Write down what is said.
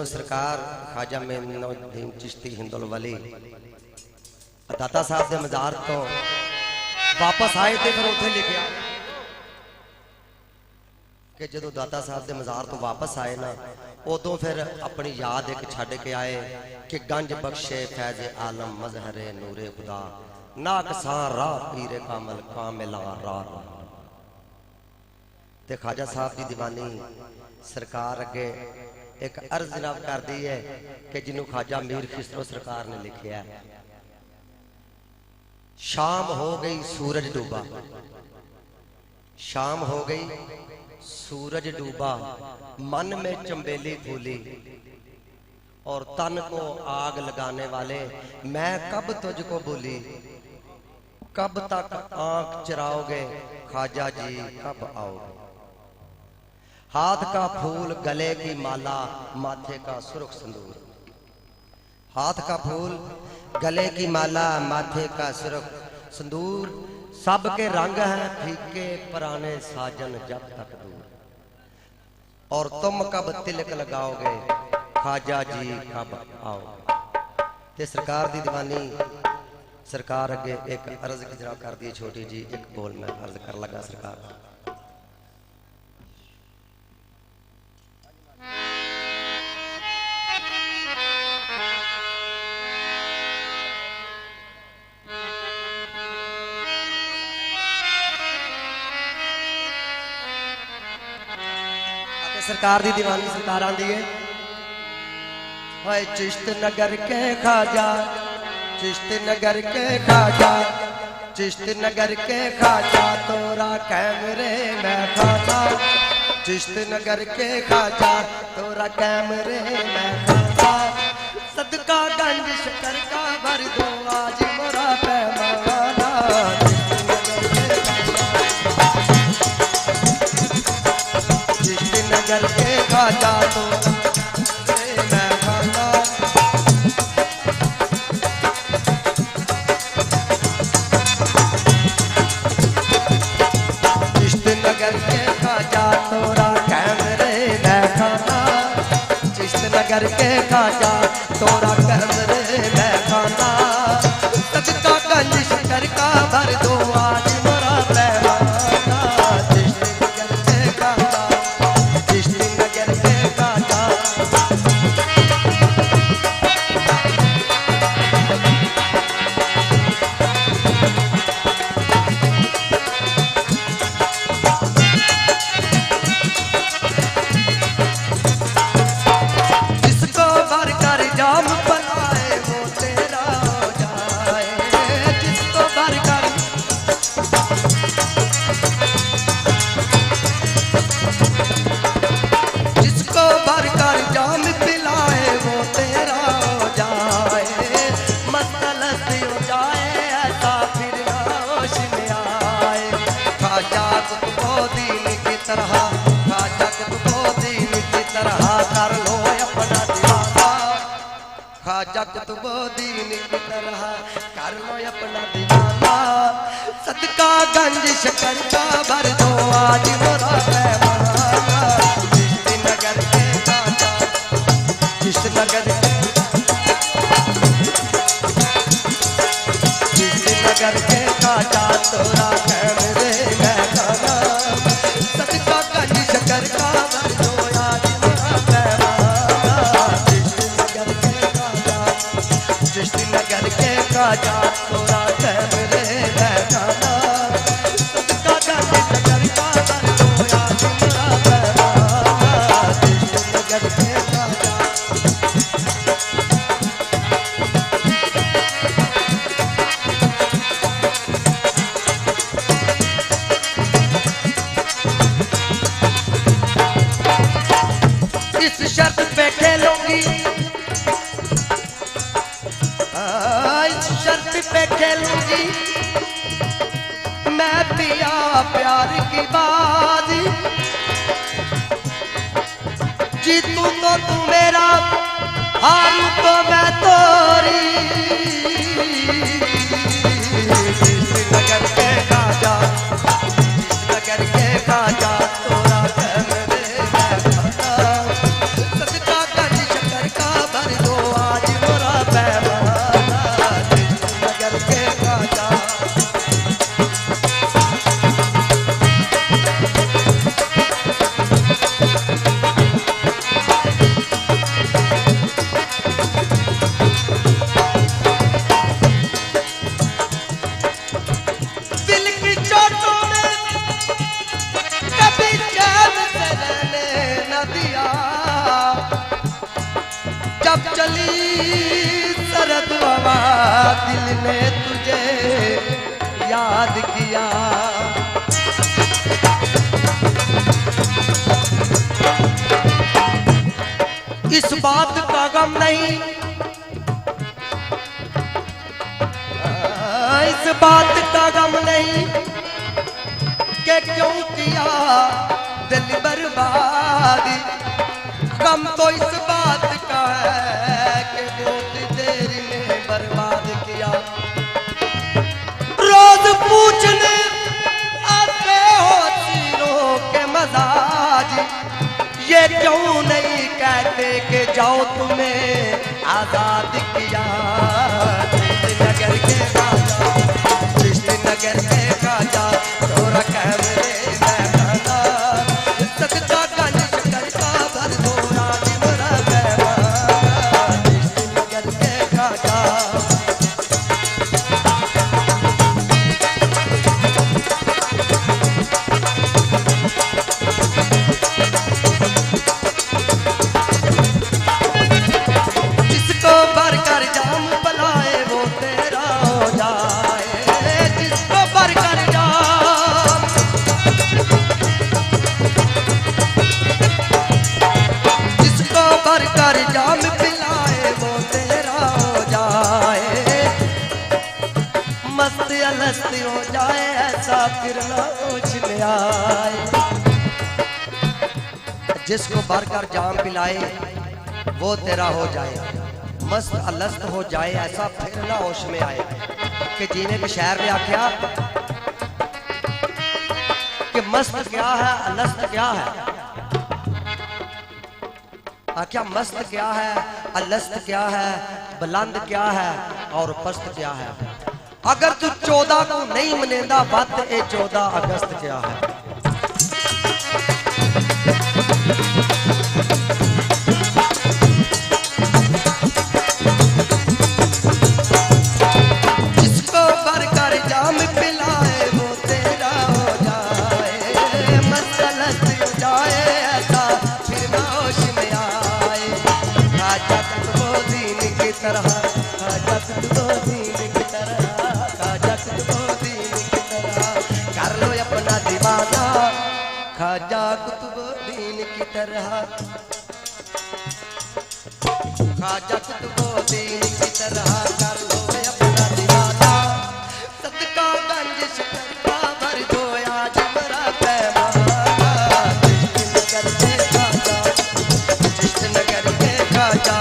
सरकार ख्वाजा मोइनुद्दीन चिश्ती हिंदुल वली दाता साहब के मजार तो वापस आए थे, फिर उसे लिखा कि जो दाता साहब के मजार तो वापस आए ना, उदों फिर अपनी याद एक छड़ के आए कि गंज बख्शे फैज आलम मजहरे नूरे खुदा नाकसा राह पीरे कामल कामिला राह। ते ख्वाजा साहब की दीवानी सरकार अगे एक अर्ज जनाब कर दी है कि जिन्हों ख्वाजा मीर खिसरो सरकार ने लिखा है। शाम हो गई सूरज डूबा, शाम हो गई सूरज डूबा, मन में चंबेली फूली और तन को आग लगाने वाले मैं कब तुझको बोली, कब तक आंख चराओगे ख्वाजा जी कब आओगे। हाथ का फूल गले की माला माथे का सुर्ख संदूर, हाथ का फूल गले की माला माथे का सुर्ख संदूर, सबके रंग हैं फीके पुराने साजन जब तक दूर, और तुम कब तिलक लगाओगे ख्वाजा जी कब आओगे। ते सरकार दी दीवानी सरकार अगे एक अर्ज की कर दी छोटी जी, एक बोल मैं अर्ज कर लगा सरकार। सरकार दी दीवानी सरकार आंदी है। हाय चिश्त नगर के ख्वाजा, चिश्त नगर के ख्वाजा, चिश्त नगर के ख्वाजा तोरा कैमरे में खाता, चिश्त नगर के ख्वाजा तोरा कैमरे में खाता, सदका गंज शकर का भर दो आज मोरा पैमाना। नगर के ख्वाजा तो मैं खाता, चिश्त नगर के ख्वाजा तोरा कैमरे में खाना, चिश्त नगर के ख्वाजा तोरा कैमरे में खाना, सदका गंज शकर का भर दो आज मोरा पैमाना। चिश्त नगर के ख्वाजा, चिश्ती नगर के ख्वाजा, जिसको भर कर जाम बनाए वो तेरा हो जाए, जिसको भर कर भरकर जाम पिलाए वो तेरा हो जाए, मसलत हो जाए ऐसा फिर होश में आए। ख्वाजा कुतुबो दीन की तरह, ख्वाजा कुतुबो दीन की तरह कर लो अपना दीवाना, ख्वाजा कुतुबो दीन की तरह कर लो अपना दीवाना, सदका गंज शकर का भर दो आज मोरा पैमाना। नगर के ख्वाजा, चिश्त नगर, चिश्त नगर के ख्वाजा तोरा कैमरे में खाना, सदका गंज शकर का भर दो आज मोरा पैमाना। चिश्त नगर के ख्वाजा, चिश्त नगर के ख्वाजा तोरा कैमरे में खाना, सदका गंज शकर का भर दो आज मोरा पैमाना। नगर के ख्वाजा, इस शर्त पे खेलूंगी, इस शर्त पे खेलूंगी मैं पिया प्यार की बाजी, जीतू तो तू मेरा हारू तो मैं तोरी। नगर के ख्वाजा, नगर के ख्वाजा तोरा कैमरे में खाता, सदका गंज शकर दिल ने तुझे याद किया। इस बात का गम नहीं, इस बात का गम नहीं कि क्यों किया दिल बर्बाद। गम तो इस बात का है कि बहुत देर में बर्बाद किया। रोज पूछने आते हो तीरों के मजाज, ये क्यों नहीं कहते कि जाओ तुम्हें आजाद किया। नगर के राजा, नगर के राजा, तोरा कैमरे महना सदका गंज शकर का भर दो राज मरा नगर के राजा। जिसको भर कर जाम पलाए वो तेरा हो जाए। जिसको भर कर जाम, जिसको भर कर जाम पिलाए वो तेरा हो जाए। मस्त अलस्त हो जाए ऐसा फिर ना होश में आए। जिसको भर कर जाम पिलाए वो तेरा हो जाए, मस्त अलस्त हो जाए ऐसा फिर ना होश में आए। कि जीने के शायर ने आख्या कि मस्त क्या है अलस्त क्या है। आख्या मस्त क्या है अलस्त क्या है, बुलंद क्या है और पस्त क्या है। अगर तू 14 को नहीं मनेंदा बत ए 14 अगस्त क्या है। जिसको भर कर जाम पिलाए वो तेरा हो जाए। मस्त अलस्त हो जाए ऐसा फिर ना होश में आए। खाजा तुझको दीन की तरह, खाजा तुझको दीन की तरह, खाजा तुझको दीन की तरह कर लो अपना दीवाना। खाजा कुतुबुद्दीन की तरह, खाजा कुतुबुद्दीन की तरह कर लो अपना दीवाना। सदका गंज शकर का भर दो आज मरा पैमाना। जिस नगर के खाजा, जिस नगर के खाजा,